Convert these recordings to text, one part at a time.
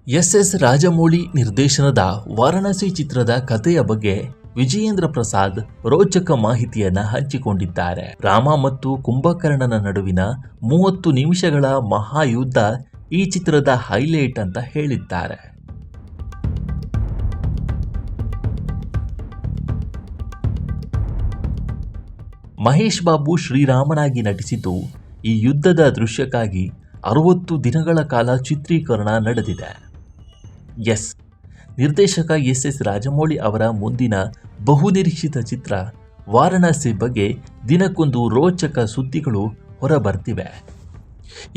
S Rajamouli ನಿರ್ದೇಶನದ ವಾರಣಾಸಿ ಚಿತ್ರದ ಕಥೆಯ ಬಗ್ಗೆ ವಿಜಯೇಂದ್ರ ಪ್ರಸಾದ್ ರೋಚಕ ಮಾಹಿತಿಯನ್ನ ಹಂಚಿಕೊಂಡಿದ್ದಾರೆ. ರಾಮ ಮತ್ತು ಕುಂಭಕರ್ಣನ ನಡುವಿನ 30 ನಿಮಿಷಗಳ ಮಹಾಯುದ್ಧ ಈ ಚಿತ್ರದ ಹೈಲೈಟ್ ಅಂತ ಹೇಳಿದ್ದಾರೆ. ಮಹೇಶ್ ಬಾಬು ಶ್ರೀರಾಮನಾಗಿ ನಟಿಸಿದ್ದು ಈ ಯುದ್ಧದ ದೃಶ್ಯಕ್ಕಾಗಿ 60 ದಿನಗಳ ಕಾಲ ಚಿತ್ರೀಕರಣ ನಡೆದಿದೆ. ನಿರ್ದೇಶಕ ಎಸ್ ರಾಜಮೌಳಿ ಅವರ ಮುಂದಿನ ಬಹುನಿರೀಕ್ಷಿತ ಚಿತ್ರ ವಾರಣಾಸಿ ಬಗ್ಗೆ ದಿನಕ್ಕೊಂದು ರೋಚಕ ಸುದ್ದಿಗಳು ಹೊರಬರ್ತಿವೆ.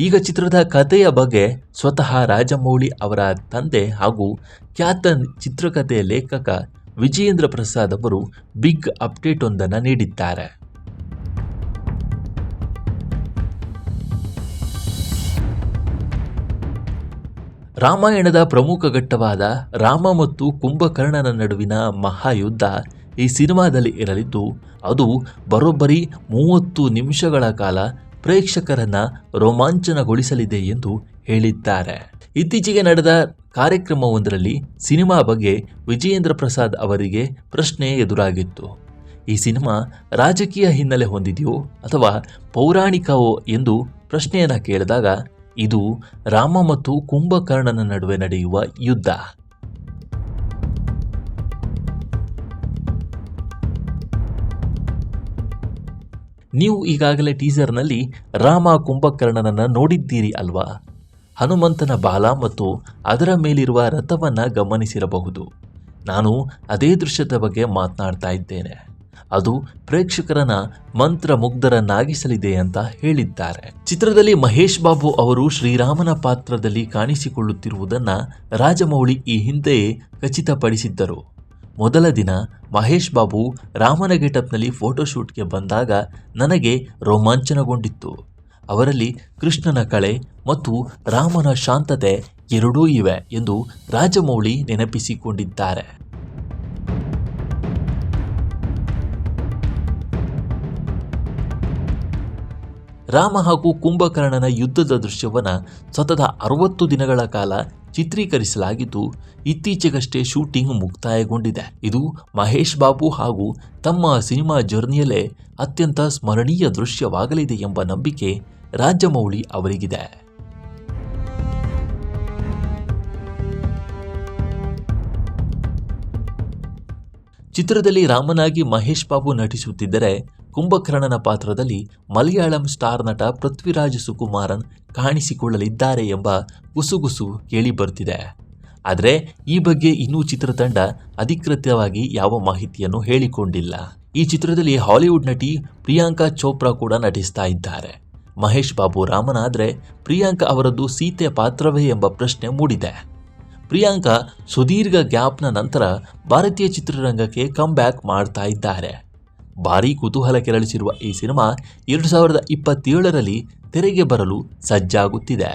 ಈಗ ಚಿತ್ರದ ಕಥೆಯ ಬಗ್ಗೆ ಸ್ವತಃ ರಾಜಮೌಳಿ ಅವರ ತಂದೆ ಹಾಗೂ ಖ್ಯಾತ ಚಿತ್ರಕಥೆಯ ಲೇಖಕ ವಿಜಯೇಂದ್ರ ಪ್ರಸಾದ್ ಅವರು ಬಿಗ್ ಅಪ್ಡೇಟ್ ಒಂದನ್ನು ನೀಡಿದ್ದಾರೆ. ರಾಮಾಯಣದ ಪ್ರಮುಖ ಘಟ್ಟವಾದ ರಾಮ ಮತ್ತು ಕುಂಭಕರ್ಣನ ನಡುವಿನ ಮಹಾಯುದ್ಧ ಈ ಸಿನಿಮಾದಲ್ಲಿ ಇರಲಿದ್ದು, ಅದು ಬರೋಬ್ಬರಿ 30 ನಿಮಿಷಗಳ ಕಾಲ ಪ್ರೇಕ್ಷಕರನ್ನ ರೋಮಾಂಚನಗೊಳಿಸಲಿದೆ ಎಂದು ಹೇಳಿದ್ದಾರೆ. ಇತ್ತೀಚೆಗೆ ನಡೆದ ಕಾರ್ಯಕ್ರಮವೊಂದರಲ್ಲಿ ಸಿನಿಮಾ ಬಗ್ಗೆ ವಿಜಯೇಂದ್ರ ಪ್ರಸಾದ್ ಅವರಿಗೆ ಪ್ರಶ್ನೆ ಎದುರಾಗಿತ್ತು. ಈ ಸಿನಿಮಾ ರಾಜಕೀಯ ಹಿನ್ನೆಲೆ ಹೊಂದಿದೆಯೋ ಅಥವಾ ಪೌರಾಣಿಕವೋ ಎಂದು ಪ್ರಶ್ನೆಯನ್ನು ಕೇಳಿದಾಗ, ಇದು ರಾಮ ಮತ್ತು ಕುಂಭಕರ್ಣನ ನಡುವೆ ನಡೆಯುವ ಯುದ್ಧ. ನೀವು ಈಗಾಗಲೇ ಟೀಸರ್ನಲ್ಲಿ ರಾಮ ಕುಂಭಕರ್ಣನನ್ನು ನೋಡಿದ್ದೀರಿ ಅಲ್ವಾ? ಹನುಮಂತನ ಬಾಲ ಮತ್ತು ಅದರ ಮೇಲಿರುವ ರಥವನ್ನು ಗಮನಿಸಿರಬಹುದು. ನಾನು ಅದೇ ದೃಶ್ಯದ ಬಗ್ಗೆ ಮಾತನಾಡ್ತಾ ಇದ್ದೇನೆ. ಅದು ಪ್ರೇಕ್ಷಕರನ್ನ ಮಂತ್ರಮುಗ್ಧರನ್ನಾಗಿಸಲಿದೆ ಅಂತ ಹೇಳಿದ್ದಾರೆ. ಚಿತ್ರದಲ್ಲಿ ಮಹೇಶ್ ಬಾಬು ಅವರು ಶ್ರೀರಾಮನ ಪಾತ್ರದಲ್ಲಿ ಕಾಣಿಸಿಕೊಳ್ಳುತ್ತಿರುವುದನ್ನು ರಾಜಮೌಳಿ ಈ ಹಿಂದೆಯೇ ಖಚಿತಪಡಿಸಿದ್ದರು. ಮೊದಲ ದಿನ ಮಹೇಶ್ ಬಾಬು ರಾಮನ ಗೆಟಪ್ನಲ್ಲಿ ಫೋಟೋಶೂಟ್ಗೆ ಬಂದಾಗ ನನಗೆ ರೋಮಾಂಚನಗೊಂಡಿತ್ತು. ಅವರಲ್ಲಿ ಕೃಷ್ಣನ ಕಳೆ ಮತ್ತು ರಾಮನ ಶಾಂತತೆ ಎರಡೂ ಇವೆ ಎಂದು ರಾಜಮೌಳಿ ನೆನಪಿಸಿಕೊಂಡಿದ್ದಾರೆ. ರಾಮ ಹಾಗೂ ಕುಂಭಕರ್ಣನ ಯುದ್ಧದ ದೃಶ್ಯವನ್ನು ಸತತ 60 ದಿನಗಳ ಕಾಲ ಚಿತ್ರೀಕರಿಸಲಾಗಿದ್ದು, ಇತ್ತೀಚೆಗಷ್ಟೇ ಶೂಟಿಂಗ್ ಮುಕ್ತಾಯಗೊಂಡಿದೆ. ಇದು ಮಹೇಶ್ ಬಾಬು ಹಾಗೂ ತಮ್ಮ ಸಿನಿಮಾ ಜರ್ನಿಯಲ್ಲೇ ಅತ್ಯಂತ ಸ್ಮರಣೀಯ ದೃಶ್ಯವಾಗಲಿದೆ ಎಂಬ ನಂಬಿಕೆ ರಾಜಮೌಳಿ ಅವರಿಗಿದೆ. ಚಿತ್ರದಲ್ಲಿ ರಾಮನಾಗಿ ಮಹೇಶ್ ಬಾಬು ನಟಿಸುತ್ತಿದ್ದರೆ, ಕುಂಭಕರ್ಣನ ಪಾತ್ರದಲ್ಲಿ ಮಲಯಾಳಂ ಸ್ಟಾರ್ ನಟ ಪೃಥ್ವಿರಾಜ್ ಸುಕುಮಾರನ್ ಕಾಣಿಸಿಕೊಳ್ಳಲಿದ್ದಾರೆ ಎಂಬ ಗುಸುಗುಸು ಕೇಳಿಬರುತ್ತಿದೆ. ಆದರೆ ಈ ಬಗ್ಗೆ ಇನ್ನೂ ಚಿತ್ರತಂಡ ಅಧಿಕೃತವಾಗಿ ಯಾವ ಮಾಹಿತಿಯನ್ನು ಹೇಳಿಕೊಂಡಿಲ್ಲ. ಈ ಚಿತ್ರದಲ್ಲಿ ಹಾಲಿವುಡ್ ನಟಿ ಪ್ರಿಯಾಂಕಾ ಚೋಪ್ರಾ ಕೂಡ ನಟಿಸ್ತಾ ಇದ್ದಾರೆ. ಮಹೇಶ್ ಬಾಬು ರಾಮನಾದರೆ ಪ್ರಿಯಾಂಕಾ ಅವರದ್ದು ಸೀತೆ ಪಾತ್ರವೇ ಎಂಬ ಪ್ರಶ್ನೆ ಮೂಡಿದೆ. ಪ್ರಿಯಾಂಕಾ ಸುದೀರ್ಘ ಗ್ಯಾಪ್ನ ನಂತರ ಭಾರತೀಯ ಚಿತ್ರರಂಗಕ್ಕೆ ಕಮ್ ಬ್ಯಾಕ್ ಮಾಡ್ತಾ ಇದ್ದಾರೆ. ಭಾರೀ ಕುತೂಹಲ ಕೆರಳಿಸಿರುವ ಈ ಸಿನಿಮಾ 2027ರಲ್ಲಿ ತೆರೆಗೆ ಬರಲು ಸಜ್ಜಾಗುತ್ತಿದೆ.